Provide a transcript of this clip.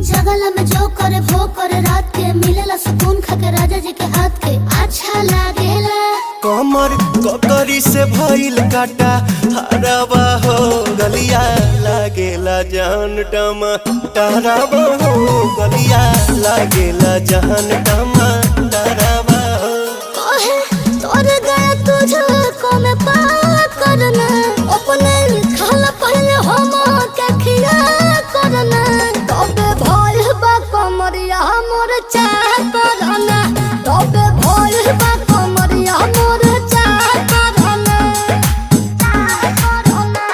जगला में जो करे वो करे रात के मिलेला सुकून खाके राजा जी के हाथ के अच्छा लागेला। कमर ककरी से भइल काटा हराबा हो गलिया लागेला जान टमा डराबा हो गलिया लागेला जान टमा डराबा हो। कहे तोर गया तुझको मैं पार करना अपने खाला पहले हम के खिया करना तबे भइल बा कमरिया मोर चाह करना तबे भइल बा कमरिया मोर चाह करना चाह करना।